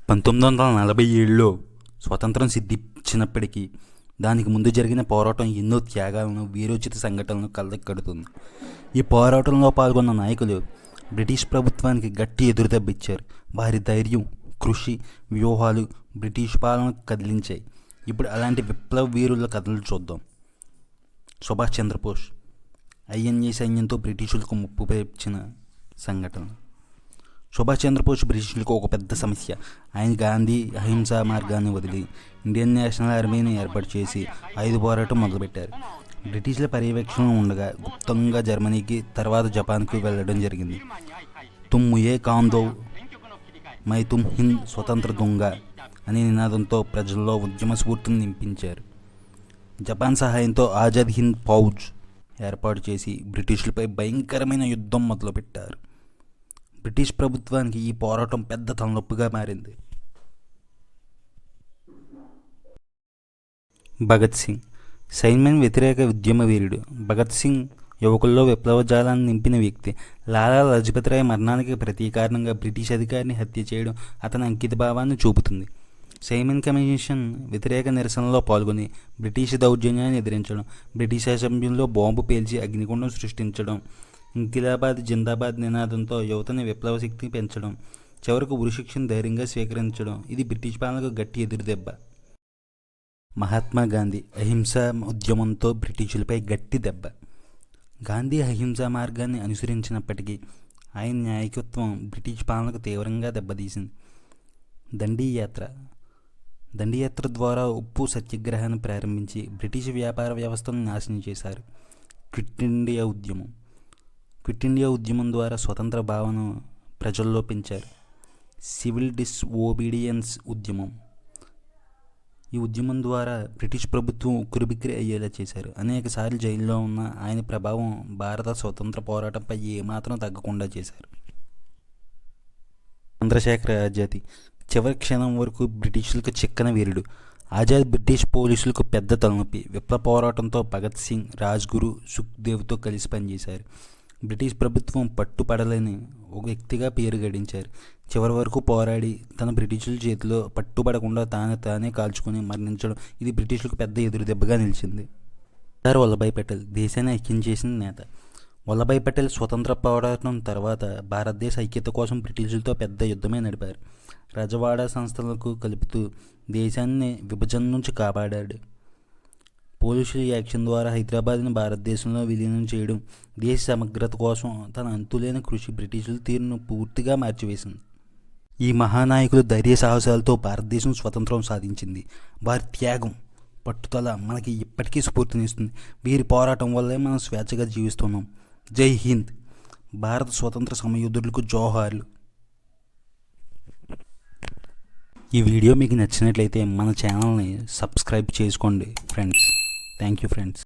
1947లో స్వతంత్రం సిద్ధించినప్పటికీ దానికి ముందు జరిగిన పోరాటం ఎన్నో త్యాగాలను, వీరోచిత సంఘటనలను కళ్ళకడుతుంది. ఈ పోరాటంలో పాల్గొన్న నాయకులు బ్రిటిష్ ప్రభుత్వానికి గట్టి ఎదురుదెబ్బిచ్చారు. వారి ధైర్యం, కృషి, వ్యూహాలు బ్రిటిష్ పాలనకు కదిలించాయి. ఇప్పుడు అలాంటి విప్లవ వీరుల కథలు చూద్దాం. సుభాష్ చంద్రబోస్ ఐఎన్ఏ సైన్యంతో బ్రిటిషులకు ముప్పు తెచ్చిన సంఘటన. సుభాష్ చంద్రబోస్ బ్రిటిషులకు ఒక పెద్ద సమస్య. ఆయన గాంధీ అహింసా మార్గాన్ని వదిలి ఇండియన్ నేషనల్ ఆర్మీని ఏర్పాటు చేసి 5 పోరాటం మొదలుపెట్టారు. బ్రిటిష్ల పర్యవేక్షణలో ఉండగా గుప్తంగా జర్మనీకి, తర్వాత జపాన్కి వెళ్ళడం జరిగింది. తుమ్ ముయే కామ్ దో, మై తుమ్ హింద్, స్వతంత్ర దొంగ అనే నినాదంతో ప్రజల్లో ఉద్యమ స్ఫూర్తిని నింపించారు. జపాన్ సహాయంతో ఆజాద్ హింద్ ఫౌజ్ ఏర్పాటు చేసి బ్రిటిషులపై భయంకరమైన యుద్ధం మొదలుపెట్టారు. బ్రిటిష్ ప్రభుత్వానికి ఈ పోరాటం పెద్ద తలనొప్పిగా మారింది. భగత్ సింగ్ సైన్యం వ్యతిరేక ఉద్యమ వీరుడు. భగత్ సింగ్ యువకుల్లో విప్లవ జాలాన్ని నింపిన వ్యక్తి. లాలా లజపత్ రాయ్ మరణానికి ప్రతీకారణంగా బ్రిటిష్ అధికారిని హత్య చేయడం అతని అంకిత భావాన్ని చూపుతుంది. సైమన్ కమిషన్ వ్యతిరేక నిరసనలో పాల్గొని బ్రిటిష్ దౌర్జన్యాన్ని ఎదిరించడం, బ్రిటిష్ అసెంబ్లీలో బాంబు పేల్చి అగ్నిగుండం సృష్టించడం, ఇంకిలాబాద్ జిందాబాద్ నినాదంతో యువతని విప్లవ శక్తిని పెంచడం, చివరకు ఉరిశిక్షను ధైర్యంగా స్వీకరించడం ఇది బ్రిటిష్ పాలనకు గట్టి ఎదురుదెబ్బ. మహాత్మా గాంధీ అహింసా ఉద్యమంతో బ్రిటిషులపై గట్టి దెబ్బ. గాంధీ అహింసా మార్గాన్ని అనుసరించినప్పటికీ ఆయన నాయకత్వం బ్రిటిష్ పాలనకు తీవ్రంగా దెబ్బతీసింది. దండియాత్ర ద్వారా ఉప్పు సత్యాగ్రహాన్ని ప్రారంభించి బ్రిటిష్ వ్యాపార వ్యవస్థను నాశనం చేశారు. క్విట్ ఇండియా ఉద్యమం ద్వారా స్వతంత్ర భావన ప్రజల్లో పెంచారు. సివిల్ డిస్ఓబీడియన్స్ ఉద్యమం. ఈ ఉద్యమం ద్వారా బ్రిటిష్ ప్రభుత్వం ఉక్కిరిబిక్కిరి అయ్యేలా చేశారు. అనేక సార్లు జైల్లో ఉన్న ఆయన ప్రభావం భారత స్వతంత్ర పోరాటంపై ఏమాత్రం తగ్గకుండా చేశారు. చంద్రశేఖర్ ఆజాద్ చివరి క్షణం వరకు బ్రిటిషులకు చిక్కన వీరుడు. ఆజాద్ బ్రిటిష్ పోలీసులకు పెద్ద తలనొప్పి. విప్లవ పోరాటంతో భగత్ సింగ్, రాజ్గురు, సుఖ్దేవ్తో కలిసి పనిచేశారు. బ్రిటిష్ ప్రభుత్వం పట్టుపడలేని ఒక వ్యక్తిగా పేరు గడించారు. చివరి వరకు పోరాడి తన బ్రిటిషుల చేతిలో పట్టుబడకుండా తానే కాల్చుకొని మరణించడం ఇది బ్రిటిషులకు పెద్ద ఎదురుదెబ్బగా నిలిచింది. సర్దార్ వల్లభాయ్ పటేల్ దేశాన్ని ఐక్యం చేసిన నేత. వల్లభాయ్ పటేల్ స్వతంత్ర పోరాటం తర్వాత భారతదేశ ఐక్యత కోసం బ్రిటిషులతో పెద్ద యుద్ధమే నడిపారు. రజవాడా సంస్థలకు కలుపుతూ దేశాన్ని విభజన నుంచి కాపాడాడు. పోలీసుల యాక్షన్ ద్వారా హైదరాబాద్ని భారతదేశంలో విలీనం చేయడం, దేశ సమగ్రత కోసం తన అంతులేని కృషి బ్రిటిషుల తీరును పూర్తిగా మార్చివేసింది. ఈ మహానాయకులు ధైర్య సాహసాలతో భారతదేశం స్వతంత్రం సాధించింది. వారి త్యాగం, పట్టుదల మనకి ఇప్పటికీ స్ఫూర్తినిస్తుంది. వీరి పోరాటం వల్లే మనం స్వేచ్ఛగా జీవిస్తున్నాం. జై హింద్. భారత స్వతంత్ర సమరయోధులకు జోహార్లు. ఈ వీడియో మీకు నచ్చినట్లయితే మన ఛానల్ని సబ్స్క్రైబ్ చేసుకోండి ఫ్రెండ్స్. Thank you friends.